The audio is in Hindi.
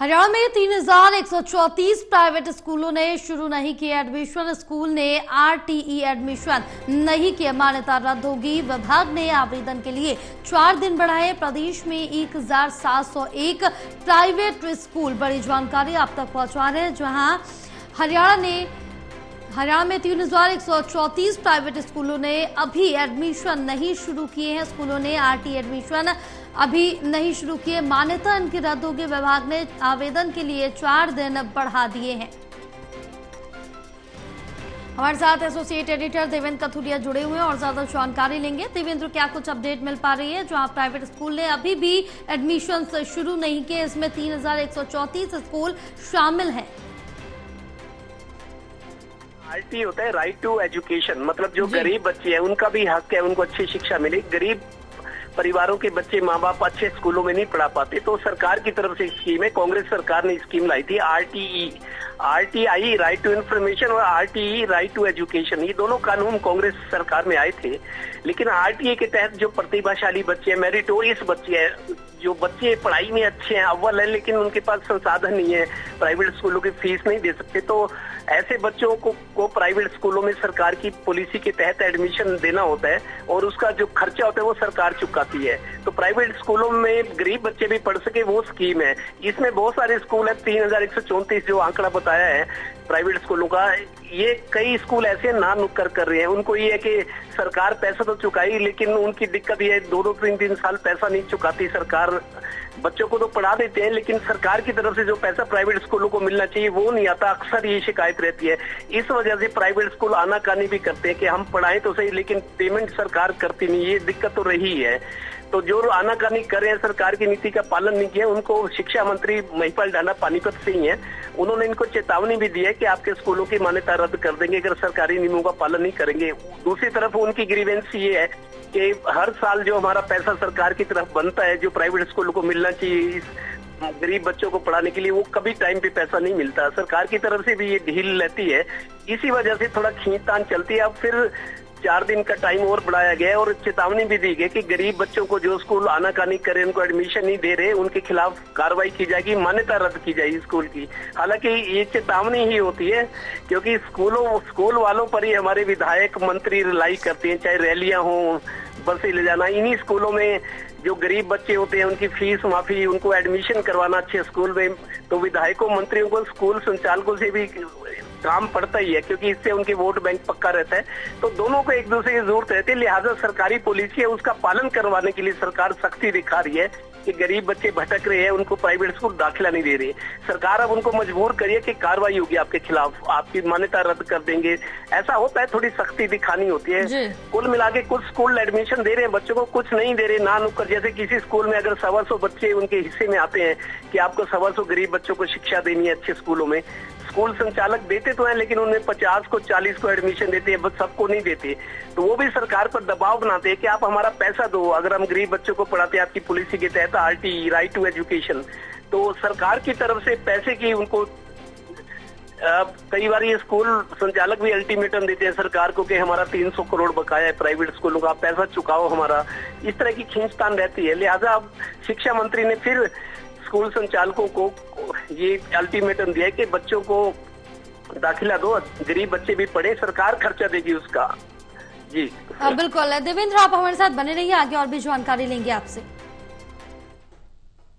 हरियाणा में 3,134 प्राइवेट स्कूलों ने शुरू नहीं किया एडमिशन। स्कूल ने आरटीई एडमिशन नहीं किया, मान्यता रद्द होगी। विभाग ने आवेदन के लिए 4 दिन बढ़ाए। प्रदेश में 1,701 प्राइवेट स्कूल, बड़ी जानकारी आप तक पहुंचा रहे हैं। जहां हरियाणा में 3,134 प्राइवेट स्कूलों ने अभी एडमिशन नहीं शुरू किए हैं। स्कूलों ने आरटी एडमिशन अभी नहीं शुरू किए, मान्यता इनकी रद्द होगी। विभाग ने आवेदन के लिए 4 दिन बढ़ा दिए हैं। हमारे साथ एसोसिएट एडिटर देवेंद्र कथुरिया जुड़े हुए हैं और ज्यादा जानकारी लेंगे। देवेंद्र, क्या कुछ अपडेट मिल पा रही है? जहां प्राइवेट स्कूल ने अभी भी एडमिशन शुरू नहीं किए, इसमें 3,134 स्कूल शामिल हैं। आरटी होता है राइट टू एजुकेशन, मतलब जो गरीब बच्चे हैं उनका भी हक है, उनको अच्छी शिक्षा मिले। गरीब परिवारों के बच्चे माँ बाप अच्छे स्कूलों में नहीं पढ़ा पाते, तो सरकार की तरफ से स्कीम है। कांग्रेस सरकार ने स्कीम लाई थी आरटीआई राइट टू इन्फॉर्मेशन और आरटीई राइट टू एजुकेशन। ये दोनों कानून कांग्रेस सरकार में आए थे, लेकिन आरटीए के तहत जो प्रतिभाशाली बच्चे हैं, मेरिटोरियस बच्चे हैं, जो बच्चे पढ़ाई में अच्छे हैं, अव्वल है, लेकिन उनके पास संसाधन नहीं है, प्राइवेट स्कूलों की फीस नहीं दे सकते, तो ऐसे बच्चों को प्राइवेट स्कूलों में सरकार की पॉलिसी के तहत एडमिशन देना होता है और उसका जो खर्चा होता है वो सरकार चुकाती है। तो प्राइवेट स्कूलों में गरीब बच्चे भी पढ़ सके, वो स्कीम है। इसमें बहुत सारे स्कूल है, 3,134 जो आंकड़ा बताया है प्राइवेट स्कूलों का। ये कई स्कूल ऐसे ना नुक्कर कर रहे हैं। उनको ये है कि सरकार पैसा तो चुकाई, लेकिन उनकी दिक्कत ये है 2-2, 3-3 साल पैसा नहीं चुकाती सरकार। बच्चों को तो पढ़ा देते हैं, लेकिन सरकार की तरफ से जो पैसा प्राइवेट स्कूलों को मिलना चाहिए वो नहीं आता। अक्सर ये शिकायत रहती है। इस वजह से प्राइवेट स्कूल आनाकानी भी करते हैं कि हम पढ़ाएं तो सही, लेकिन पेमेंट सरकार करती नहीं। ये दिक्कत तो रही है। तो जो आनाकानी कर रहे हैं, सरकार की नीति का पालन नहीं किया, उनको शिक्षा मंत्री महिपाल ढांडा पानीपत से ही है, उन्होंने इनको चेतावनी भी दी है कि आपके स्कूलों की मान्यता रद्द कर देंगे अगर सरकारी नियमों का पालन नहीं करेंगे। दूसरी तरफ उनकी ग्रीवेंस ये है कि हर साल जो हमारा पैसा सरकार की तरफ बनता है, जो प्राइवेट स्कूलों को मिलना चाहिए इस गरीब बच्चों को पढ़ाने के लिए, वो कभी टाइम पे पैसा नहीं मिलता। सरकार की तरफ से भी ये ढील रहती है, इसी वजह से थोड़ा खींचतान चलती है। अब फिर 4 दिन का टाइम और बढ़ाया गया है और चेतावनी भी दी गई कि गरीब बच्चों को जो स्कूल आनाकानी करे, उनको एडमिशन नहीं दे रहे, उनके खिलाफ कार्रवाई की जाएगी, मान्यता रद्द की जाएगी स्कूल की। हालांकि ये चेतावनी ही होती है, क्योंकि स्कूल वालों पर ही हमारे विधायक मंत्री रिलाई करते हैं, चाहे रैलियां हो, बसें ले जाना। इन्हीं स्कूलों में जो गरीब बच्चे होते हैं उनकी फीस माफी, उनको एडमिशन करवाना अच्छे स्कूल में, तो विधायकों मंत्रियों को स्कूल संचालकों से भी काम पड़ता ही है, क्योंकि इससे उनके वोट बैंक पक्का रहता है। तो दोनों को एक दूसरे की जरूरत रहती है, लिहाजा सरकारी पॉलिसी है उसका पालन करवाने के लिए सरकार सख्ती दिखा रही है कि गरीब बच्चे भटक रहे हैं, उनको प्राइवेट स्कूल दाखिला नहीं दे रही। सरकार अब उनको मजबूर करिए कि कार्रवाई होगी आपके खिलाफ, आपकी मान्यता रद्द कर देंगे। ऐसा होता है, थोड़ी सख्ती दिखानी होती है। कुल मिला के कुछ स्कूल एडमिशन दे रहे हैं बच्चों को, कुछ नहीं दे रहे ना नुक्कर। जैसे किसी स्कूल में अगर 125 बच्चे उनके हिस्से में आते हैं कि आपको 125 गरीब बच्चों को शिक्षा देनी है अच्छे स्कूलों में, स्कूल संचालक देते तो हैं, लेकिन उन्हें 50 को 40 को एडमिशन देते हैं, बस सबको नहीं देते। तो वो भी सरकार पर दबाव बनाते हैं कि आप हमारा पैसा दो, अगर हम गरीब बच्चों को पढ़ाते हैं आपकी पॉलिसी के तहत आरटी राइट टू एजुकेशन। तो सरकार की तरफ से पैसे की उनको कई बार ये स्कूल संचालक भी अल्टीमेटम देते हैं सरकार को कि हमारा 300 करोड़ बकाया है प्राइवेट स्कूलों का, आप पैसा चुकाओ हमारा। इस तरह की खींचतान रहती है। लिहाजा अब शिक्षा मंत्री ने फिर स्कूल संचालकों को ये अल्टीमेटम दिया है कि बच्चों को दाखिला दो, गरीब बच्चे भी पढ़े, सरकार खर्चा देगी उसका। जी बिल्कुल। देवेंद्र, आप हमारे साथ बने रहिए, आगे और भी जानकारी लेंगे आपसे।